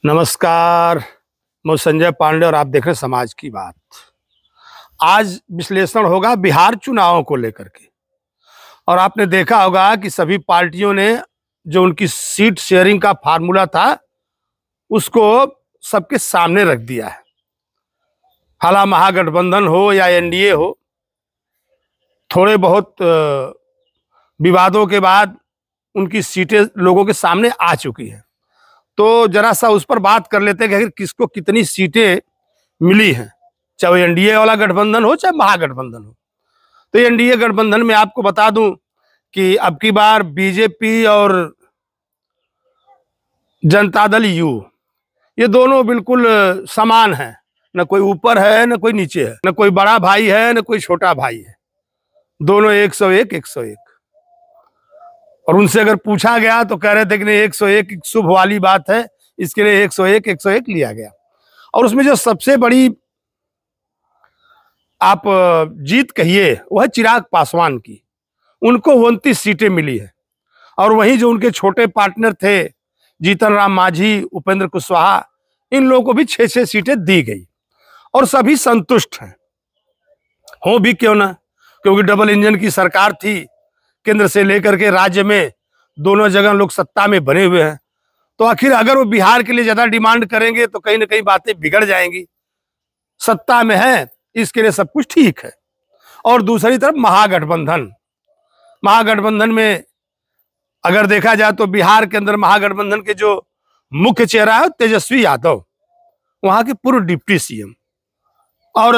नमस्कार। मैं संजय पांडे और आप देख रहे हैं समाज की बात। आज विश्लेषण होगा बिहार चुनावों को लेकर के। और आपने देखा होगा कि सभी पार्टियों ने जो उनकी सीट शेयरिंग का फार्मूला था उसको सबके सामने रख दिया है। हालांकि महागठबंधन हो या एनडीए हो, थोड़े बहुत विवादों के बाद उनकी सीटें लोगों के सामने आ चुकी हैं। तो जरा सा उस पर बात कर लेते हैं कि आखिर किसको कितनी सीटें मिली हैं, चाहे एनडीए वाला गठबंधन हो चाहे महागठबंधन हो। तो एनडीए गठबंधन में आपको बता दूं कि अब की बार बीजेपी और जनता दल यू ये दोनों बिल्कुल समान हैं। न कोई ऊपर है न कोई नीचे है, न कोई बड़ा भाई है न कोई छोटा भाई है। दोनों 101 101। और उनसे अगर पूछा गया तो कह रहे थे कि नहीं 101 शुभ वाली बात है, इसके लिए 101 101 लिया गया। और उसमें जो सबसे बड़ी आप जीत कहिए वो है चिराग पासवान की। उनको 29 सीटें मिली है। और वहीं जो उनके छोटे पार्टनर थे जीतन राम मांझी, उपेंद्र कुशवाहा, इन लोगों को भी 6-6 सीटें दी गई और सभी संतुष्ट हैं। हो भी क्यों ना, क्योंकि डबल इंजन की सरकार थी। केंद्र से लेकर के राज्य में दोनों जगह लोग सत्ता में बने हुए हैं। तो आखिर अगर वो बिहार के लिए ज्यादा डिमांड करेंगे तो कहीं ना कहीं बातें बिगड़ जाएंगी। सत्ता में है इसके लिए सब कुछ ठीक है। और दूसरी तरफ महागठबंधन में अगर देखा जाए तो बिहार के अंदर महागठबंधन के जो मुख्य चेहरा है तेजस्वी यादव, वहां के पूर्व डिप्टी सीएम। और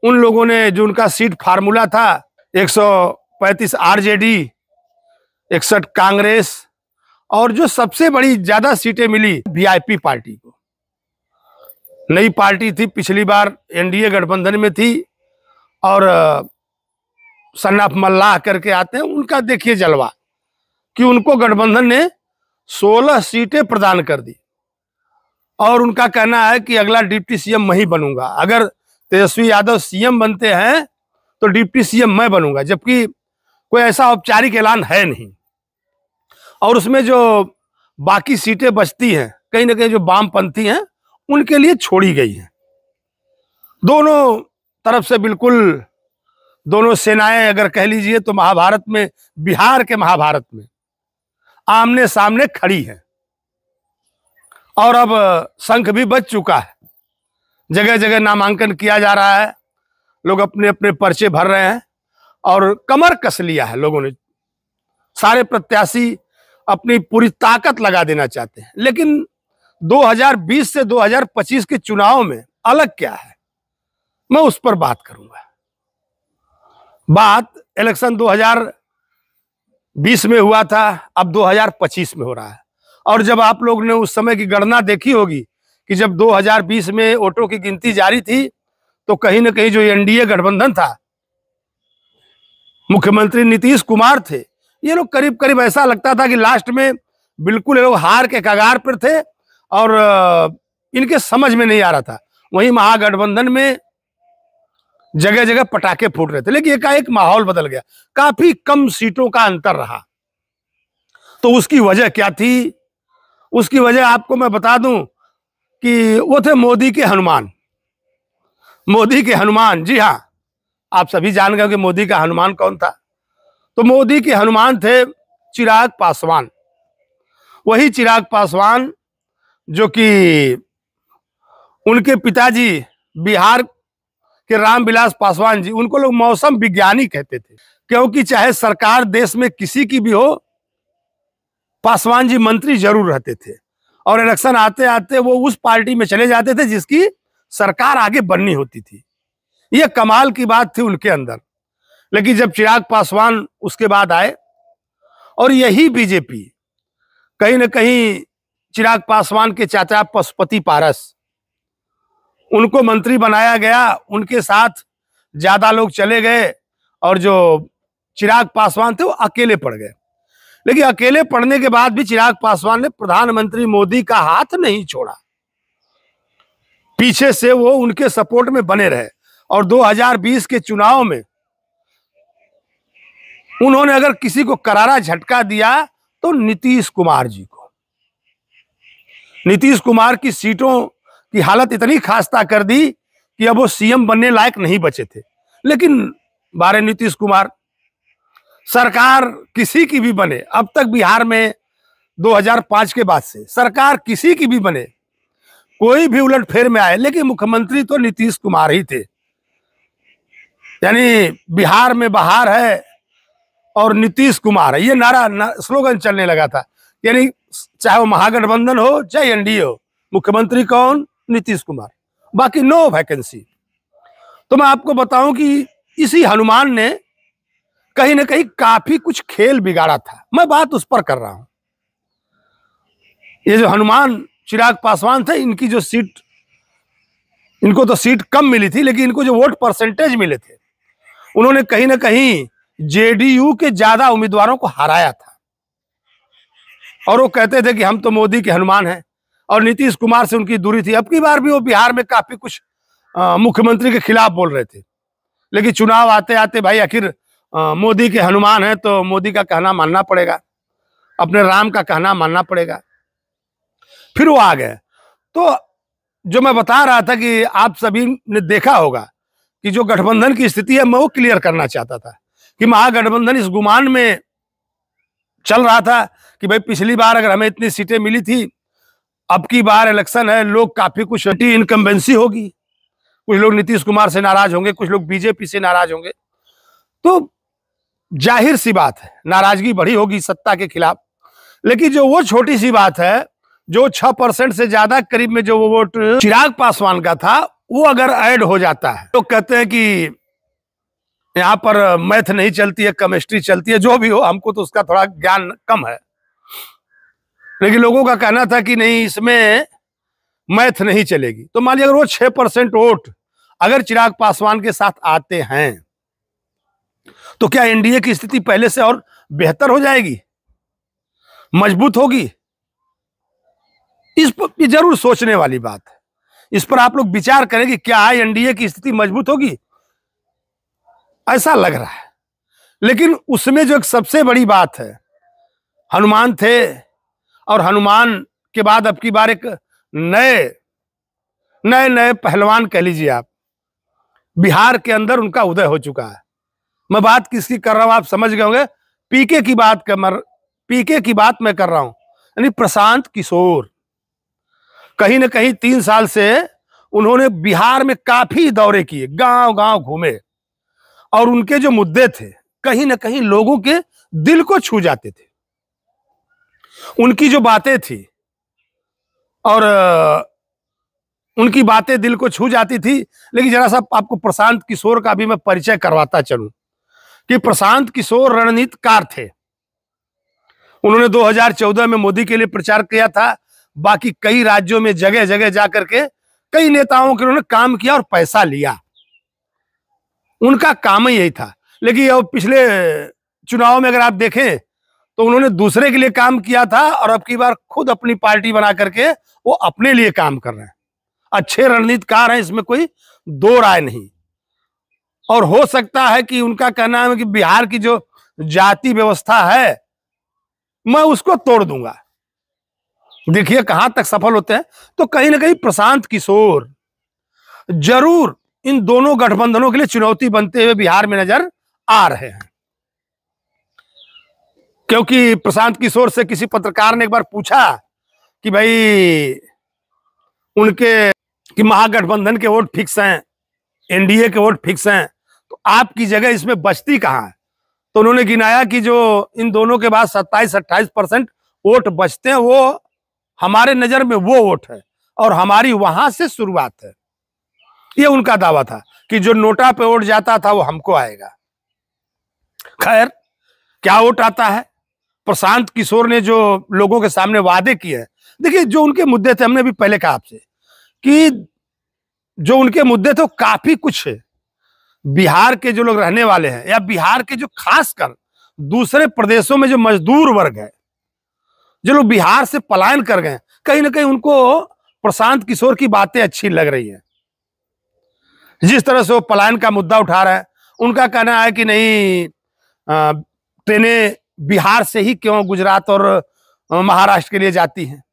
उन लोगों ने जो उनका सीट फार्मूला था 135 आरजेडी, 61 कांग्रेस, और जो सबसे बड़ी ज्यादा सीटें मिली वीआईपी पार्टी को। नई पार्टी थी, पिछली बार एनडीए गठबंधन में थी। और सन ऑफ मल्लाह करके आते हैं, उनका देखिए जलवा कि उनको गठबंधन ने 16 सीटें प्रदान कर दी। और उनका कहना है कि अगला डिप्टी सीएम मैं ही बनूंगा। अगर तेजस्वी यादव सीएम बनते हैं तो डिप्टी सीएम मैं बनूंगा, जबकि कोई ऐसा औपचारिक ऐलान है नहीं। और उसमें जो बाकी सीटें बचती हैं कहीं ना कहीं जो वामपंथी हैं उनके लिए छोड़ी गई हैं। दोनों तरफ से बिल्कुल दोनों सेनाएं अगर कह लीजिए तो महाभारत में, बिहार के महाभारत में आमने सामने खड़ी है। और अब शंख भी बज चुका है, जगह जगह नामांकन किया जा रहा है, लोग अपने अपने पर्चे भर रहे हैं और कमर कस लिया है लोगों ने। सारे प्रत्याशी अपनी पूरी ताकत लगा देना चाहते हैं। लेकिन 2020 से 2025 के चुनाव में अलग क्या है, मैं उस पर बात करूंगा। बात इलेक्शन 2020 में हुआ था, अब 2025 में हो रहा है। और जब आप लोग ने उस समय की गणना देखी होगी कि जब 2020 में वोटों की गिनती जारी थी तो कहीं ना कहीं जो एनडीए गठबंधन था, मुख्यमंत्री नीतीश कुमार थे, ये लोग करीब करीब ऐसा लगता था कि लास्ट में बिल्कुल ये लोग हार के कगार पर थे और इनके समझ में नहीं आ रहा था। वहीं महागठबंधन में जगह जगह पटाखे फूट रहे थे। लेकिन एकाएक माहौल बदल गया, काफी कम सीटों का अंतर रहा। तो उसकी वजह क्या थी? उसकी वजह आपको मैं बता दूं कि वो थे मोदी के हनुमान। मोदी के हनुमान, जी हाँ, आप सभी जान गए कि मोदी का हनुमान कौन था। तो मोदी के हनुमान थे चिराग पासवान। वही चिराग पासवान जो कि उनके पिताजी बिहार के रामविलास पासवान जी, उनको लोग मौसम विज्ञानी कहते थे, क्योंकि चाहे सरकार देश में किसी की भी हो, पासवान जी मंत्री जरूर रहते थे। और इलेक्शन आते आते वो उस पार्टी में चले जाते थे जिसकी सरकार आगे बननी होती थी। यह कमाल की बात थी उनके अंदर। लेकिन जब चिराग पासवान उसके बाद आए और यही बीजेपी कहीं ना कहीं चिराग पासवान के चाचा पशुपति पारस, उनको मंत्री बनाया गया, उनके साथ ज्यादा लोग चले गए और जो चिराग पासवान थे वो अकेले पड़ गए। लेकिन अकेले पड़ने के बाद भी चिराग पासवान ने प्रधानमंत्री मोदी का हाथ नहीं छोड़ा, पीछे से वो उनके सपोर्ट में बने रहे। और 2020 के चुनाव में उन्होंने अगर किसी को करारा झटका दिया तो नीतीश कुमार जी को। नीतीश कुमार की सीटों की हालत इतनी खास्ता कर दी कि अब वो सीएम बनने लायक नहीं बचे थे। लेकिन बारे नीतीश कुमार, सरकार किसी की भी बने, अब तक बिहार में 2005 के बाद से सरकार किसी की भी बने, कोई भी उलटफेर में आए, लेकिन मुख्यमंत्री तो नीतीश कुमार ही थे। यानी बिहार में बहार है और नीतीश कुमार है, ये नारा स्लोगन चलने लगा था। यानी चाहे वो महागठबंधन हो चाहे एनडीए हो, मुख्यमंत्री कौन? नीतीश कुमार, बाकी नो वैकेंसी। तो मैं आपको बताऊं कि इसी हनुमान ने कहीं ना कहीं काफी कुछ खेल बिगाड़ा था। मैं बात उस पर कर रहा हूं। ये जो हनुमान चिराग पासवान थे, इनकी जो सीट, इनको तो सीट कम मिली थी, लेकिन इनको जो वोट परसेंटेज मिले थे, उन्होंने कहीं ना कहीं जेडीयू के ज्यादा उम्मीदवारों को हराया था। और वो कहते थे कि हम तो मोदी के हनुमान हैं, और नीतीश कुमार से उनकी दूरी थी। अब की बार भी वो बिहार में काफी कुछ मुख्यमंत्री के खिलाफ बोल रहे थे, लेकिन चुनाव आते आते भाई आखिर मोदी के हनुमान है तो मोदी का कहना मानना पड़ेगा, अपने राम का कहना मानना पड़ेगा। फिर वो आ गए। तो जो मैं बता रहा था कि आप सभी ने देखा होगा कि जो गठबंधन की स्थिति है, मैं वो क्लियर करना चाहता था कि महागठबंधन इस गुमान में चल रहा था कि भाई पिछली बार अगर हमें इतनी सीटें मिली थी, अब की बार इलेक्शन है, लोग काफी कुछ एंटी इनकम्बेंसी होगी, कुछ लोग नीतीश कुमार से नाराज होंगे, कुछ लोग बीजेपी से नाराज होंगे। तो जाहिर सी बात है नाराजगी बढ़ी होगी सत्ता के खिलाफ। लेकिन जो वो छोटी सी बात है, जो 6% से ज्यादा करीब में जो वो वोट चिराग पासवान का था, वो अगर ऐड हो जाता है तो कहते हैं कि यहाँ पर मैथ नहीं चलती है, केमिस्ट्री चलती है। जो भी हो, हमको तो उसका थोड़ा ज्ञान कम है, लेकिन लोगों का कहना था कि नहीं, इसमें मैथ नहीं चलेगी। तो मान लीजिए अगर वो 6% वोट अगर चिराग पासवान के साथ आते हैं तो क्या एनडीए की स्थिति पहले से और बेहतर हो जाएगी, मजबूत होगी? इस पर जरूर सोचने वाली बात है। इस पर आप लोग विचार करें कि क्या एनडीए की स्थिति मजबूत होगी? ऐसा लग रहा है। लेकिन उसमें जो एक सबसे बड़ी बात है, हनुमान थे, और हनुमान के बाद अब की बार एक नए नए नए पहलवान कह लीजिए आप, बिहार के अंदर उनका उदय हो चुका है। मैं बात किसकी कर रहा हूं आप समझ गए होंगे। पीके की बात मैं कर रहा हूं, यानी प्रशांत किशोर। कहीं ना कहीं 3 साल से उन्होंने बिहार में काफी दौरे किए, गांव गांव घूमे, और उनके जो मुद्दे थे कहीं ना कहीं लोगों के दिल को छू जाते थे। उनकी जो बातें थी, और उनकी बातें दिल को छू जाती थी। लेकिन जरा सा आपको प्रशांत किशोर का भी मैं परिचय करवाता चलूं कि प्रशांत किशोर रणनीतिकार थे। उन्होंने 2014 में मोदी के लिए प्रचार किया था। बाकी कई राज्यों में जगह जगह जाकर के कई नेताओं के उन्होंने काम किया और पैसा लिया, उनका काम ही यही था। लेकिन अब पिछले चुनाव में अगर आप देखें तो उन्होंने दूसरे के लिए काम किया था, और अब की बार खुद अपनी पार्टी बना करके वो अपने लिए काम कर रहे हैं। अच्छे रणनीतिकार हैं, इसमें कोई दो राय नहीं। और हो सकता है कि उनका कहना है कि बिहार की जो जाति व्यवस्था है मैं उसको तोड़ दूंगा। देखिए कहां तक सफल होते हैं। तो कहीं ना कहीं प्रशांत किशोर जरूर इन दोनों गठबंधनों के लिए चुनौती बनते हुए बिहार में नजर आ रहे हैं। क्योंकि प्रशांत किशोर से किसी पत्रकार ने एक बार पूछा कि भाई उनके कि महागठबंधन के वोट फिक्स हैं, एनडीए के वोट फिक्स हैं, तो आपकी जगह इसमें बचती कहां है? तो उन्होंने गिनाया कि जो इन दोनों के बाद 27-28% वोट बचते हैं, वो हमारे नजर में वो वोट है, और हमारी वहां से शुरुआत है। ये उनका दावा था कि जो नोटा पे वोट जाता था वो हमको आएगा। खैर, क्या वोट आता है? प्रशांत किशोर ने जो लोगों के सामने वादे किए हैं, देखिए जो उनके मुद्दे थे, हमने भी पहले कहा आपसे कि जो उनके मुद्दे थे वो काफी कुछ है। बिहार के जो लोग रहने वाले हैं, या बिहार के जो खासकर दूसरे प्रदेशों में जो मजदूर वर्ग है, जो लोग बिहार से पलायन कर गए, कहीं ना कहीं उनको प्रशांत किशोर की बातें अच्छी लग रही हैं। जिस तरह से वो पलायन का मुद्दा उठा रहे हैं, उनका कहना है कि नहीं, ट्रेनें बिहार से ही क्यों गुजरात और महाराष्ट्र के लिए जाती हैं।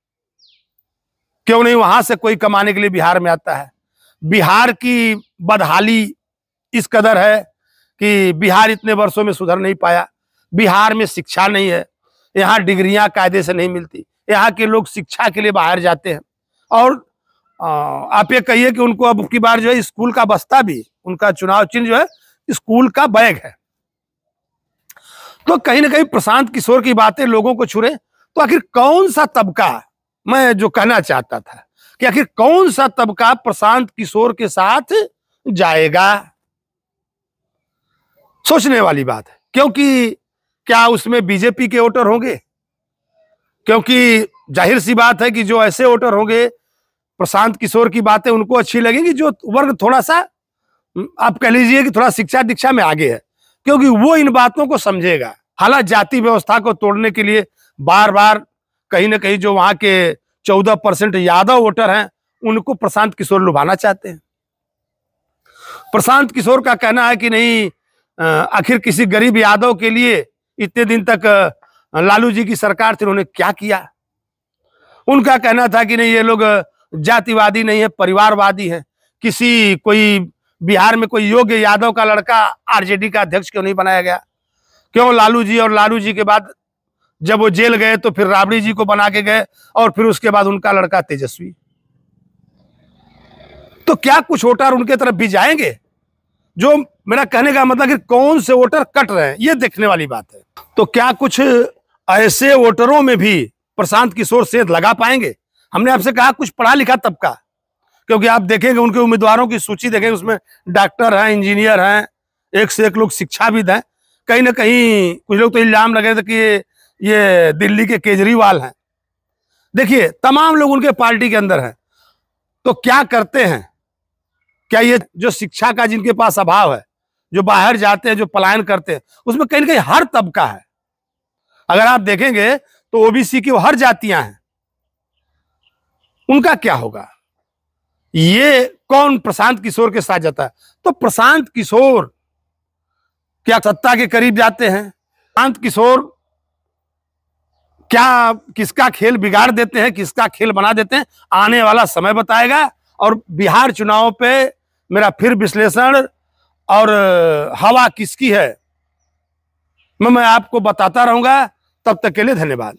क्यों नहीं वहां से कोई कमाने के लिए बिहार में आता है। बिहार की बदहाली इस कदर है कि बिहार इतने वर्षों में सुधर नहीं पाया। बिहार में शिक्षा नहीं है, यहाँ डिग्रियां कायदे से नहीं मिलती, यहाँ के लोग शिक्षा के लिए बाहर जाते हैं। और आप ये कहिए कि उनको अब की बार जो है स्कूल का बस्ता भी, उनका चुनाव चिन्ह जो है स्कूल का बैग है। तो कहीं ना कहीं प्रशांत किशोर की बातें लोगों को छुरे। तो आखिर कौन सा तबका, मैं जो कहना चाहता था कि आखिर कौन सा तबका प्रशांत किशोर के साथ जाएगा, सोचने वाली बात है। क्योंकि क्या उसमें बीजेपी के वोटर होंगे? क्योंकि जाहिर सी बात है कि जो ऐसे वोटर होंगे, प्रशांत किशोर की बातें उनको अच्छी लगेंगी जो वर्ग थोड़ा सा, आप कह लीजिए कि थोड़ा शिक्षा दीक्षा में आगे है, क्योंकि वो इन बातों को समझेगा। हालांकि जाति व्यवस्था को तोड़ने के लिए बार बार कहीं ना कहीं जो वहां के 14% यादव वोटर हैं उनको प्रशांत किशोर लुभाना चाहते हैं। प्रशांत किशोर का कहना है कि नहीं, आखिर किसी गरीब यादव के लिए इतने दिन तक लालू जी की सरकार थी, उन्होंने क्या किया। उनका कहना था कि नहीं, ये लोग जातिवादी नहीं है, परिवारवादी है। किसी कोई बिहार में कोई योग्य यादव का लड़का आरजेडी का अध्यक्ष क्यों नहीं बनाया गया? क्यों लालू जी, और लालू जी के बाद जब वो जेल गए तो फिर राबड़ी जी को बना के गए, और फिर उसके बाद उनका लड़का तेजस्वी। तो क्या कुछ वोटर उनके तरफ भी जाएंगे? जो मेरा कहने का मतलब कि कौन से वोटर कट रहे हैं, ये देखने वाली बात है। तो क्या कुछ ऐसे वोटरों में भी प्रशांत किशोर सेंध लगा पाएंगे? हमने आपसे कहा कुछ पढ़ा लिखा तबका, क्योंकि आप देखेंगे उनके उम्मीदवारों की सूची देखेंगे, उसमें डॉक्टर हैं, इंजीनियर हैं, एक से एक लोग शिक्षाविद हैं। कहीं ना कहीं कुछ लोग तो इल्जाम लगे थे कि ये दिल्ली के केजरीवाल हैं। देखिए, तमाम लोग उनके पार्टी के अंदर हैं। तो क्या करते हैं? क्या ये जो शिक्षा का जिनके पास अभाव है, जो बाहर जाते हैं, जो पलायन करते हैं, उसमें कहीं ना कहीं हर तबका है। अगर आप देखेंगे तो ओबीसी की वो हर जातियां हैं, उनका क्या होगा? ये कौन प्रशांत किशोर के साथ जाता है? तो प्रशांत किशोर क्या सत्ता के करीब जाते हैं? प्रशांत किशोर क्या किसका खेल बिगाड़ देते हैं, किसका खेल बना देते हैं, आने वाला समय बताएगा। और बिहार चुनाव पे मेरा फिर विश्लेषण और हवा किसकी है मैं आपको बताता रहूंगा। तब तक के लिए धन्यवाद।